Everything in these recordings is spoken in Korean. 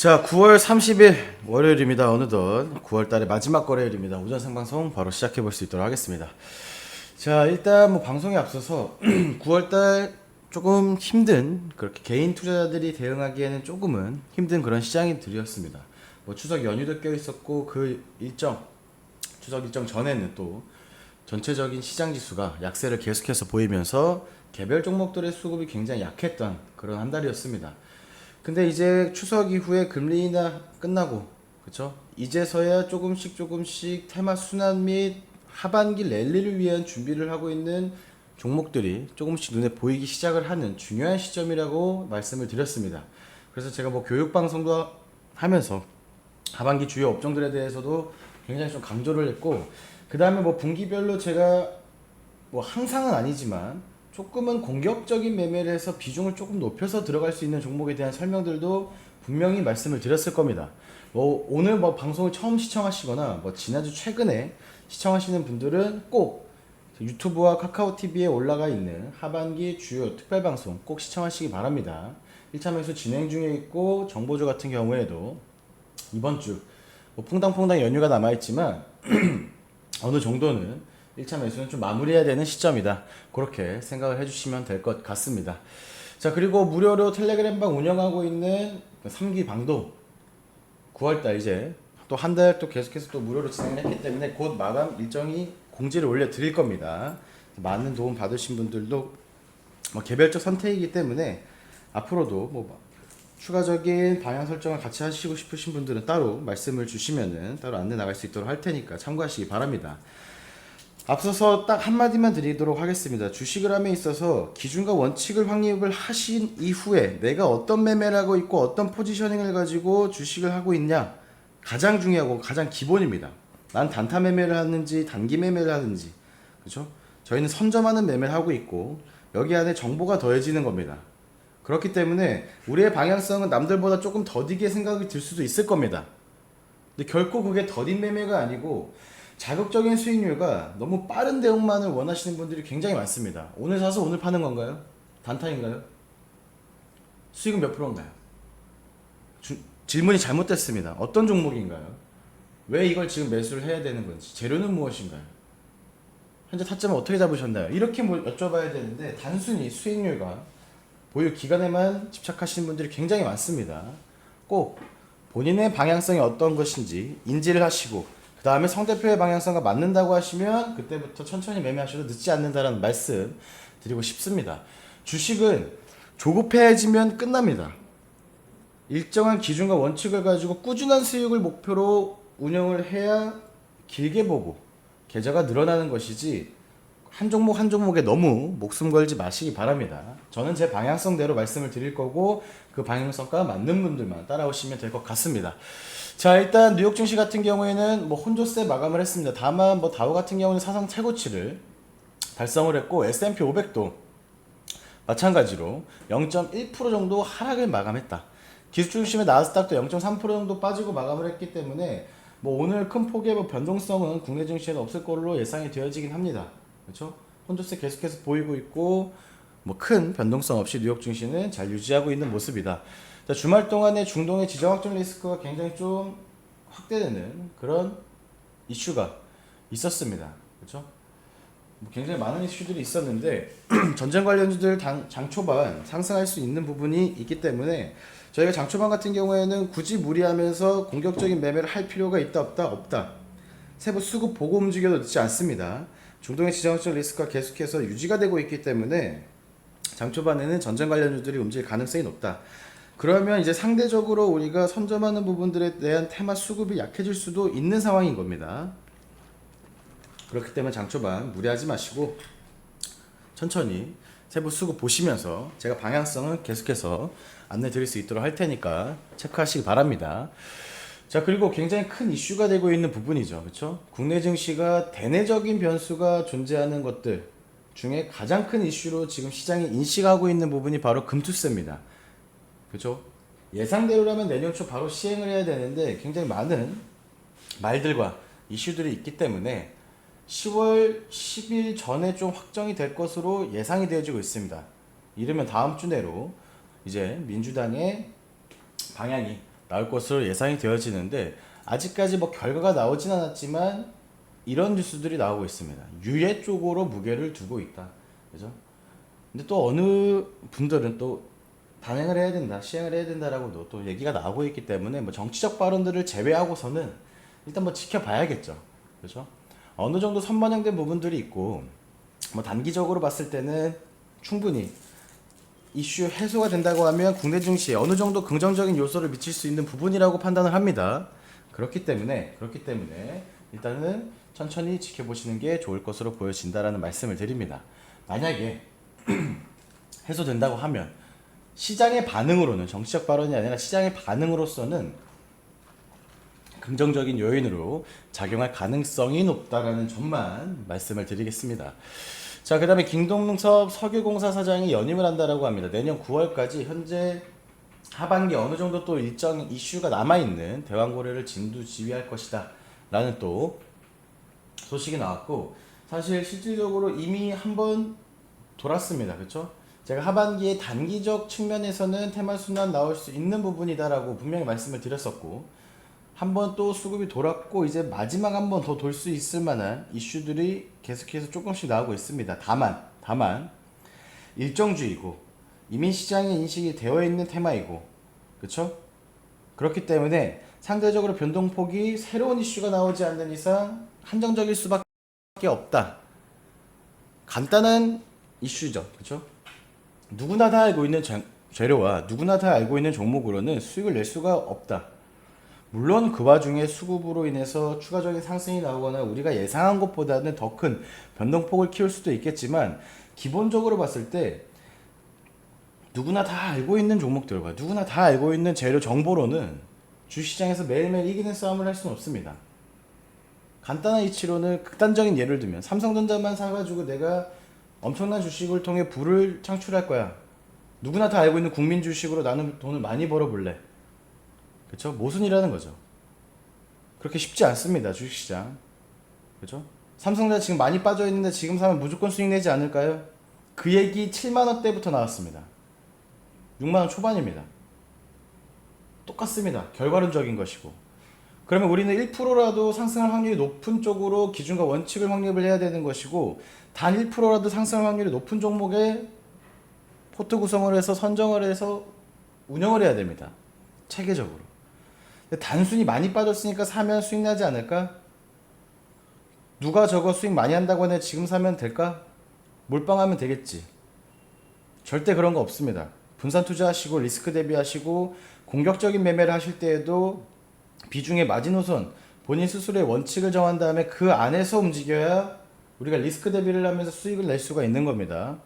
자, 9월 30일 월요일입니다. 어느덧 9월달의 마지막 거래일입니다. 오전 생방송 바로 시작해 볼 수 있도록 하겠습니다. 자, 일단 뭐 방송에 앞서서 9월달 조금 힘든, 그렇게 개인 투자자들이 대응하기에는 조금은 힘든 그런 시장들이었습니다. 뭐 추석 연휴도 껴 있었고 추석 일정 전에는 또 전체적인 시장 지수가 약세를 계속해서 보이면서 개별 종목들의 수급이 굉장히 약했던 그런 한 달이었습니다. 근데 이제 추석 이후에 금리 인하 끝나고, 그쵸? 이제서야 조금씩 테마 순환 및 하반기 랠리를 위한 준비를 하고 있는 종목들이 조금씩 눈에 보이기 시작을 하는 중요한 시점이라고 말씀을 드렸습니다. 그래서 제가 뭐 교육 방송도 하면서 하반기 주요 업종들에 대해서도 굉장히 좀 강조를 했고, 그 다음에 뭐 분기별로 제가 뭐 항상은 아니지만 조금은 공격적인 매매를 해서 비중을 조금 높여서 들어갈 수 있는 종목에 대한 설명들도 분명히 말씀을 드렸을 겁니다. 뭐 오늘 뭐 방송을 처음 시청하시거나 뭐 지난주 최근에 시청하시는 분들은 꼭 유튜브와 카카오 TV에 올라가 있는 하반기 주요 특별 방송 꼭 시청하시기 바랍니다. 1차 매수 진행 중에 있고, 정보주 같은 경우에도 이번 주 뭐 퐁당퐁당 연휴가 남아있지만 어느 정도는 1차 매수는 좀 마무리해야 되는 시점이다, 그렇게 생각을 해주시면 될 것 같습니다. 자, 그리고 무료로 텔레그램방 운영하고 있는 3기 방도 9월달 이제 또 한 달 또 계속해서 또 무료로 진행을 했기 때문에 곧 마감 일정이 공지를 올려드릴 겁니다. 많은 도움 받으신 분들도 뭐 개별적 선택이기 때문에 앞으로도 뭐 추가적인 방향 설정을 같이 하시고 싶으신 분들은 따로 말씀을 주시면은 따로 안내 나갈 수 있도록 할 테니까 참고하시기 바랍니다. 앞서서 딱 한마디만 드리도록 하겠습니다. 주식을 함에 있어서 기준과 원칙을 확립을 하신 이후에 내가 어떤 매매를 하고 있고 어떤 포지셔닝을 가지고 주식을 하고 있냐, 가장 중요하고 가장 기본입니다. 난 단타 매매를 하는지 단기 매매를 하는지, 그렇죠? 저희는 선점하는 매매를 하고 있고 여기 안에 정보가 더해지는 겁니다. 그렇기 때문에 우리의 방향성은 남들보다 조금 더디게 생각이 들 수도 있을 겁니다. 근데 결코 그게 더딘 매매가 아니고 자극적인 수익률과 너무 빠른 대응만을 원하시는 분들이 굉장히 많습니다. 오늘 사서 오늘 파는 건가요? 단타인가요? 수익은 몇 프로인가요? 질문이 잘못됐습니다. 어떤 종목인가요? 왜 이걸 지금 매수를 해야 되는 건지, 재료는 무엇인가요? 현재 타점을 어떻게 잡으셨나요? 이렇게 여쭤봐야 되는데 단순히 수익률과 보유 기간에만 집착하시는 분들이 굉장히 많습니다. 꼭 본인의 방향성이 어떤 것인지 인지를 하시고, 그 다음에 성대표의 방향성과 맞는다고 하시면 그때부터 천천히 매매하셔도 늦지 않는다라는 말씀 드리고 싶습니다. 주식은 조급해지면 끝납니다. 일정한 기준과 원칙을 가지고 꾸준한 수익을 목표로 운영을 해야 길게 보고 계좌가 늘어나는 것이지, 한 종목 한 종목에 너무 목숨 걸지 마시기 바랍니다. 저는 제 방향성대로 말씀을 드릴 거고 그 방향성과 맞는 분들만 따라오시면 될 것 같습니다. 자, 일단 뉴욕 증시 같은 경우에는 뭐 혼조세 마감을 했습니다. 다만 뭐 다우 같은 경우는 사상 최고치를 달성을 했고, S&P 500도 마찬가지로 0.1% 정도 하락을 마감했다. 기술 중심의 나스닥도 0.3% 정도 빠지고 마감을 했기 때문에 뭐 오늘 큰 폭의 뭐 변동성은 국내 증시에는 없을 걸로 예상이 되어지긴 합니다. 그렇죠? 혼조세 계속해서 보이고 있고 뭐 큰 변동성 없이 뉴욕 증시는 잘 유지하고 있는 모습이다. 자, 주말 동안에 중동의 지정학적 리스크가 굉장히 좀 확대되는 그런 이슈가 있었습니다. 그렇죠? 뭐 굉장히 많은 이슈들이 있었는데 전쟁 관련주들 장 초반 상승할 수 있는 부분이 있기 때문에 저희가 장 초반 같은 경우에는 굳이 무리하면서 공격적인 매매를 할 필요가 있다 없다. 세부 수급 보고 움직여도 늦지 않습니다. 중동의 지정학적 리스크가 계속해서 유지가 되고 있기 때문에 장 초반에는 전쟁 관련주들이 움직일 가능성이 높다. 그러면 이제 상대적으로 우리가 선점하는 부분들에 대한 테마 수급이 약해질 수도 있는 상황인 겁니다. 그렇기 때문에 장 초반 무리하지 마시고 천천히 세부 수급 보시면서 제가 방향성을 계속해서 안내 드릴 수 있도록 할 테니까 체크하시기 바랍니다. 자, 그리고 굉장히 큰 이슈가 되고 있는 부분이죠. 그렇죠? 국내 증시가 대내적인 변수가 존재하는 것들 중에 가장 큰 이슈로 지금 시장이 인식하고 있는 부분이 바로 금투세입니다. 그렇죠? 예상대로라면 내년 초 바로 시행을 해야 되는데 굉장히 많은 말들과 이슈들이 있기 때문에 10월 10일 전에 좀 확정이 될 것으로 예상이 되어지고 있습니다. 이르면 다음 주 내로 이제 민주당의 방향이 나올 것으로 예상이 되어지는데 아직까지 뭐 결과가 나오진 않았지만 이런 뉴스들이 나오고 있습니다. 유예 쪽으로 무게를 두고 있다. 그죠? 근데 또 어느 분들은 또 단행을 해야 된다, 시행을 해야 된다라고도 또 얘기가 나오고 있기 때문에 뭐 정치적 발언들을 제외하고서는 일단 뭐 지켜봐야겠죠. 그죠? 어느 정도 선반영된 부분들이 있고 뭐 단기적으로 봤을 때는 충분히 이슈 해소가 된다고 하면 국내 증시에 어느 정도 긍정적인 요소를 미칠 수 있는 부분이라고 판단을 합니다. 그렇기 때문에 일단은 천천히 지켜보시는 게 좋을 것으로 보여진다라는 말씀을 드립니다. 만약에 해소된다고 하면 시장의 반응으로는 정치적 발언이 아니라 시장의 반응으로서는 긍정적인 요인으로 작용할 가능성이 높다라는 점만 말씀을 드리겠습니다. 자, 그 다음에 김동섭 석유공사 사장이 연임을 한다라고 합니다. 내년 9월까지 현재 하반기 어느 정도 또 일정 이슈가 남아있는 대왕고래를 진두지휘할 것이다 라는 또 소식이 나왔고, 사실 실질적으로 이미 한번 돌았습니다. 그렇죠? 제가 하반기에 단기적 측면에서는 테마순환 나올 수 있는 부분이다라고 분명히 말씀을 드렸었고, 한번 또 수급이 돌았고 이제 마지막 한 번 더 돌 수 있을 만한 이슈들이 계속해서 조금씩 나오고 있습니다. 다만 일정주의고 이미 시장에 인식이 되어 있는 테마이고, 그렇죠? 그렇기 때문에 상대적으로 변동폭이 새로운 이슈가 나오지 않는 이상 한정적일 수밖에 없다. 간단한 이슈죠. 그렇죠? 누구나 다 알고 있는 재료와 누구나 다 알고 있는 종목으로는 수익을 낼 수가 없다. 물론 그 와중에 수급으로 인해서 추가적인 상승이 나오거나 우리가 예상한 것보다는 더 큰 변동폭을 키울 수도 있겠지만, 기본적으로 봤을 때 누구나 다 알고 있는 종목들과 누구나 다 알고 있는 재료 정보로는 주시장에서 매일매일 이기는 싸움을 할 수는 없습니다. 간단한 이치로는 극단적인 예를 들면 삼성전자만 사가지고 내가 엄청난 주식을 통해 부를 창출할 거야. 누구나 다 알고 있는 국민 주식으로 나는 돈을 많이 벌어볼래. 그쵸? 모순이라는 거죠. 그렇게 쉽지 않습니다. 주식시장. 그죠? 삼성전자 지금 많이 빠져있는데 지금 사면 무조건 수익 내지 않을까요? 그 얘기 7만원대부터 나왔습니다. 6만원 초반입니다. 똑같습니다. 결과론적인 것이고. 그러면 우리는 1%라도 상승할 확률이 높은 쪽으로 기준과 원칙을 확립을 해야 되는 것이고, 단 1%라도 상승할 확률이 높은 종목에 포트 구성을 해서 선정을 해서 운영을 해야 됩니다. 체계적으로. 근데 단순히 많이 빠졌으니까 사면 수익 나지 않을까? 누가 저거 수익 많이 한다고 하네 지금 사면 될까? 몰빵하면 되겠지. 절대 그런 거 없습니다. 분산 투자하시고 리스크 대비하시고 공격적인 매매를 하실 때에도 비중의 마지노선, 본인 스스로의 원칙을 정한 다음에 그 안에서 움직여야 우리가 리스크 대비를 하면서 수익을 낼 수가 있는 겁니다.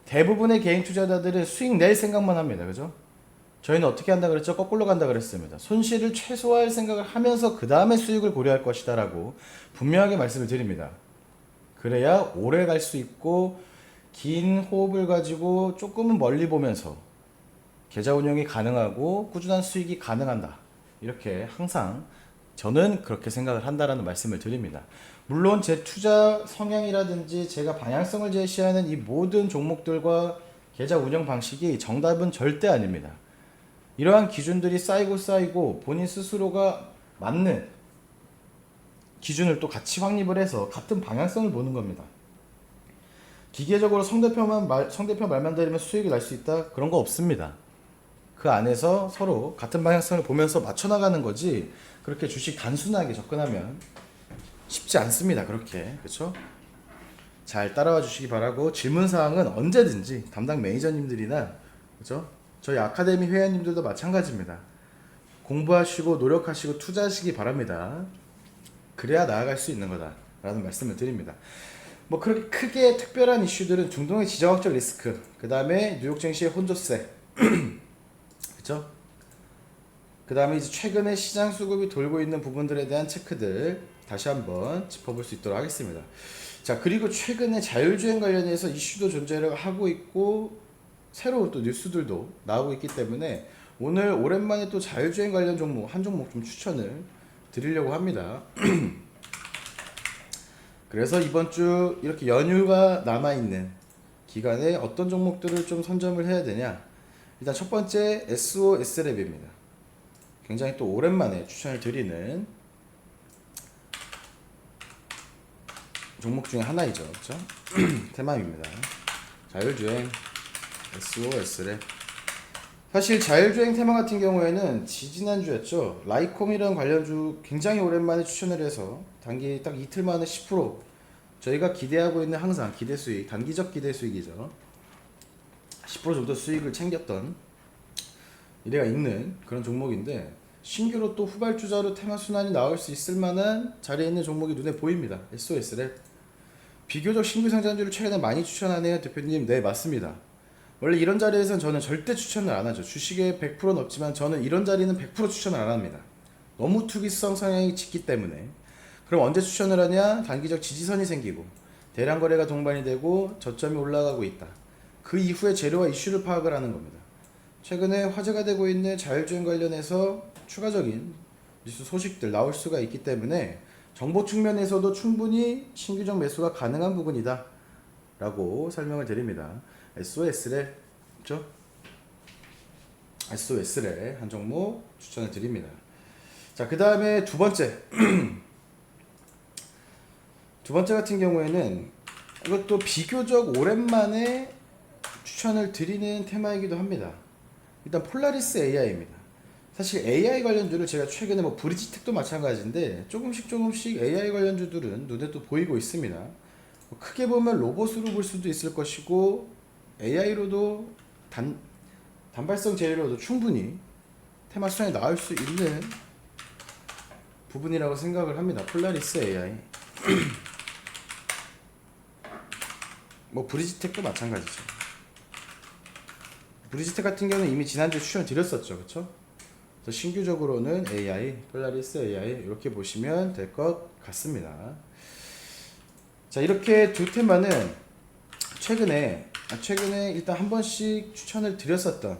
대부분의 개인 투자자들은 수익 낼 생각만 합니다. 그죠? 저희는 어떻게 한다 그랬죠? 거꾸로 간다 그랬습니다. 손실을 최소화할 생각을 하면서 그 다음에 수익을 고려할 것이다 라고 분명하게 말씀을 드립니다. 그래야 오래 갈 수 있고 긴 호흡을 가지고 조금은 멀리 보면서 계좌 운영이 가능하고 꾸준한 수익이 가능한다. 이렇게 항상 저는 그렇게 생각을 한다라는 말씀을 드립니다. 물론 제 투자 성향이라든지 제가 방향성을 제시하는 이 모든 종목들과 계좌 운영 방식이 정답은 절대 아닙니다. 이러한 기준들이 쌓이고 본인 스스로가 맞는 기준을 또 같이 확립을 해서 같은 방향성을 보는 겁니다. 기계적으로 성대표 말만 들으면 수익이 날 수 있다? 그런 거 없습니다. 그 안에서 서로 같은 방향성을 보면서 맞춰나가는 거지, 그렇게 주식 단순하게 접근하면 쉽지 않습니다. 그렇게. 그렇죠? 잘 따라와 주시기 바라고, 질문사항은 언제든지 담당 매니저님들이나, 그렇죠? 저희 아카데미 회원님들도 마찬가지입니다. 공부하시고 노력하시고 투자하시기 바랍니다. 그래야 나아갈 수 있는 거다 라는 말씀을 드립니다. 뭐 그렇게 크게 특별한 이슈들은 중동의 지정학적 리스크, 그 다음에 뉴욕 증시의 혼조세, 그쵸? 그 다음에 이제 최근에 시장 수급이 돌고 있는 부분들에 대한 체크들 다시 한번 짚어볼 수 있도록 하겠습니다. 자, 그리고 최근에 자율주행 관련해서 이슈도 존재를 하고 있고 새로운 또 뉴스들도 나오고 있기 때문에 오늘 오랜만에 또 자율주행 관련 종목 한 종목 좀 추천을 드리려고 합니다. 그래서 이번 주 이렇게 연휴가 남아있는 기간에 어떤 종목들을 좀 선점을 해야 되냐, 일단 첫 번째 SOS랩입니다. 굉장히 또 오랜만에 추천을 드리는 종목 중에 하나이죠. 그렇죠? 테마입니다. 자율주행 SOS래. 사실 자율주행 테마 같은 경우에는 지지난주였죠. 라이콤이라는 관련주 굉장히 오랜만에 추천을 해서 단기 딱 이틀 만에 10% 저희가 기대하고 있는 항상 기대 수익, 단기적 기대 수익이죠. 10% 정도 수익을 챙겼던 미래가 있는 그런 종목인데 신규로 또 후발주자로 테마 순환이 나올 수 있을 만한 자리에 있는 종목이 눈에 보입니다. SOS래. 비교적 신규 상장주를 최근에 많이 추천하네요. 대표님. 네, 맞습니다. 원래 이런 자리에서는 저는 절대 추천을 안 하죠. 주식에 100%는 없지만 저는 이런 자리는 100% 추천을 안 합니다. 너무 투기성 성향이 짙기 때문에. 그럼 언제 추천을 하냐? 단기적 지지선이 생기고 대량 거래가 동반이 되고 저점이 올라가고 있다. 그 이후에 재료와 이슈를 파악을 하는 겁니다. 최근에 화제가 되고 있는 자율주행 관련해서 추가적인 뉴스 소식들 나올 수가 있기 때문에 정보 측면에서도 충분히 신규적 매수가 가능한 부분이다 라고 설명을 드립니다. SOS래, 그렇죠? SOS래 한 종목 추천을 드립니다. 자, 그 다음에 두 번째 두 번째 같은 경우에는 이것도 비교적 오랜만에 추천을 드리는 테마이기도 합니다. 일단 폴라리스 AI입니다. 사실 AI 관련주를 제가 최근에 뭐 브리지텍도 마찬가지인데 조금씩 AI 관련주들은 눈에 또 보이고 있습니다. 크게 보면 로봇으로 볼 수도 있을 것이고 AI로도 단발성 재료로도 충분히 테마 수준이 나올 수 있는 부분이라고 생각을 합니다. 폴라리스 AI 뭐 브리지텍도 마찬가지죠. 브리지텍 같은 경우는 이미 지난주에 추천을 드렸었죠. 그쵸? 그래서 신규적으로는 AI, 폴라리스 AI 이렇게 보시면 될 것 같습니다. 자, 이렇게 두 테마는 최근에 일단 한 번씩 추천을 드렸었던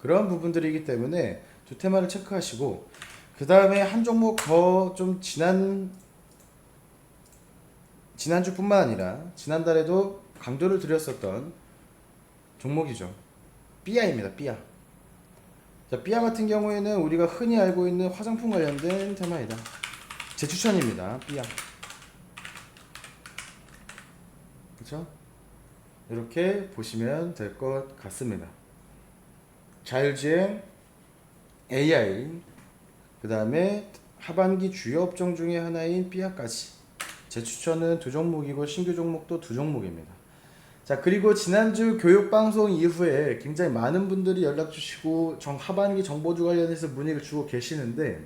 그런 부분들이기 때문에 두 테마를 체크하시고 그 다음에 한 종목 더 좀 지난주뿐만 아니라 지난달에도 강조를 드렸었던 종목이죠. 삐아입니다. 삐아. 자, 삐아 같은 경우에는 우리가 흔히 알고 있는 화장품 관련된 테마이다. 제 추천입니다. 삐아. 그렇죠? 이렇게 보시면 될 것 같습니다. 자율주행, AI, 그 다음에 하반기 주요 업종 중에 하나인 삐아까지 제 추천은 두 종목이고 신규 종목도 두 종목입니다. 자, 그리고 지난주 교육방송 이후에 굉장히 많은 분들이 연락 주시고 하반기 정보주 관련해서 문의를 주고 계시는데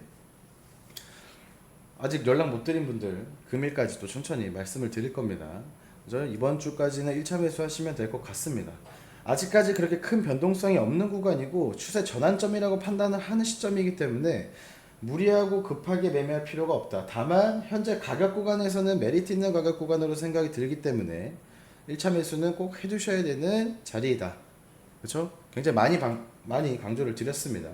아직 연락 못 드린 분들 금일까지 또 천천히 말씀을 드릴 겁니다. 그래서 이번 주까지는 1차 매수하시면 될 것 같습니다. 아직까지 그렇게 큰 변동성이 없는 구간이고 추세 전환점이라고 판단을 하는 시점이기 때문에 무리하고 급하게 매매할 필요가 없다. 다만 현재 가격 구간에서는 메리트 있는 가격 구간으로 생각이 들기 때문에 1차 매수는 꼭 해두셔야 되는 자리이다. 그렇죠? 굉장히 많이 강조를 드렸습니다.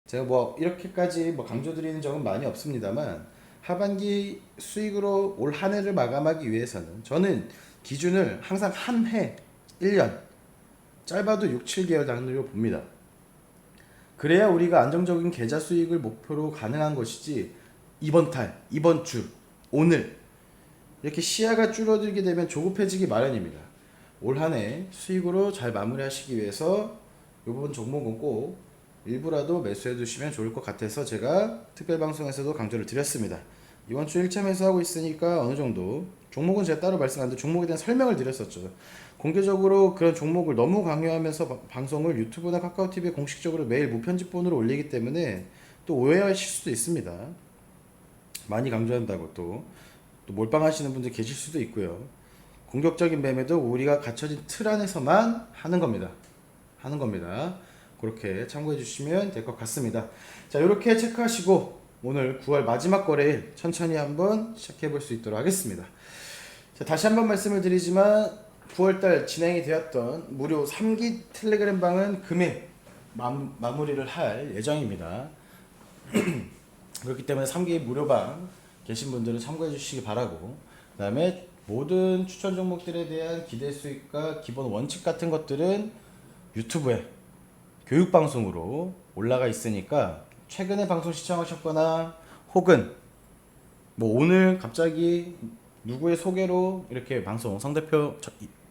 제가 뭐 이렇게까지 뭐 강조드리는 적은 많이 없습니다만 하반기 수익으로 올 한 해를 마감하기 위해서는 저는 기준을 항상 한 해, 1년, 짧아도 6, 7개월 단위로 봅니다. 그래야 우리가 안정적인 계좌 수익을 목표로 가능한 것이지 이번 주, 오늘 이렇게 시야가 줄어들게 되면 조급해지기 마련입니다. 올 한 해 수익으로 잘 마무리하시기 위해서 이 부분 종목은 꼭 일부라도 매수해 두시면 좋을 것 같아서 제가 특별방송에서도 강조를 드렸습니다. 이번 주 1차 매수하고 있으니까 어느 정도 종목은 제가 따로 말씀 안 드렸는데 종목에 대한 설명을 드렸었죠. 공개적으로 그런 종목을 너무 강요하면서 방송을 유튜브나 카카오TV에 공식적으로 매일 무편집본으로 올리기 때문에 또 오해하실 수도 있습니다. 많이 강조한다고 또 몰빵하시는 분들 계실 수도 있고요. 공격적인 매매도 우리가 갖춰진 틀 안에서만 하는 겁니다. 그렇게 참고해 주시면 될 것 같습니다. 자, 이렇게 체크하시고 오늘 9월 마지막 거래일 천천히 한번 시작해 볼 수 있도록 하겠습니다. 자, 다시 한번 말씀을 드리지만 9월달 진행이 되었던 무료 3기 텔레그램 방은 금일 마무리를 할 예정입니다. 그렇기 때문에 3기 무료방 계신 분들은 참고해 주시기 바라고, 그 다음에 모든 추천 종목들에 대한 기대 수익과 기본 원칙 같은 것들은 유튜브에 교육방송으로 올라가 있으니까 최근에 방송 시청하셨거나 혹은 뭐 오늘 갑자기 누구의 소개로 이렇게 방송 성대표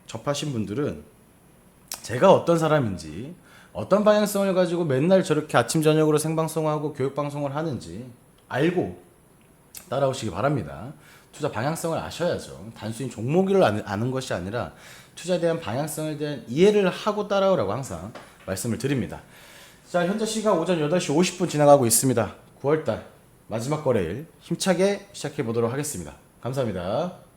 접하신 분들은 제가 어떤 사람인지 어떤 방향성을 가지고 맨날 저렇게 아침 저녁으로 생방송하고 교육방송을 하는지 알고 따라오시기 바랍니다. 투자 방향성을 아셔야죠. 단순히 종목을 아는 것이 아니라 투자에 대한 방향성에 대한 이해를 하고 따라오라고 항상 말씀을 드립니다. 자, 현재 시간 오전 8시 50분 지나가고 있습니다. 9월달 마지막 거래일 힘차게 시작해 보도록 하겠습니다. 감사합니다.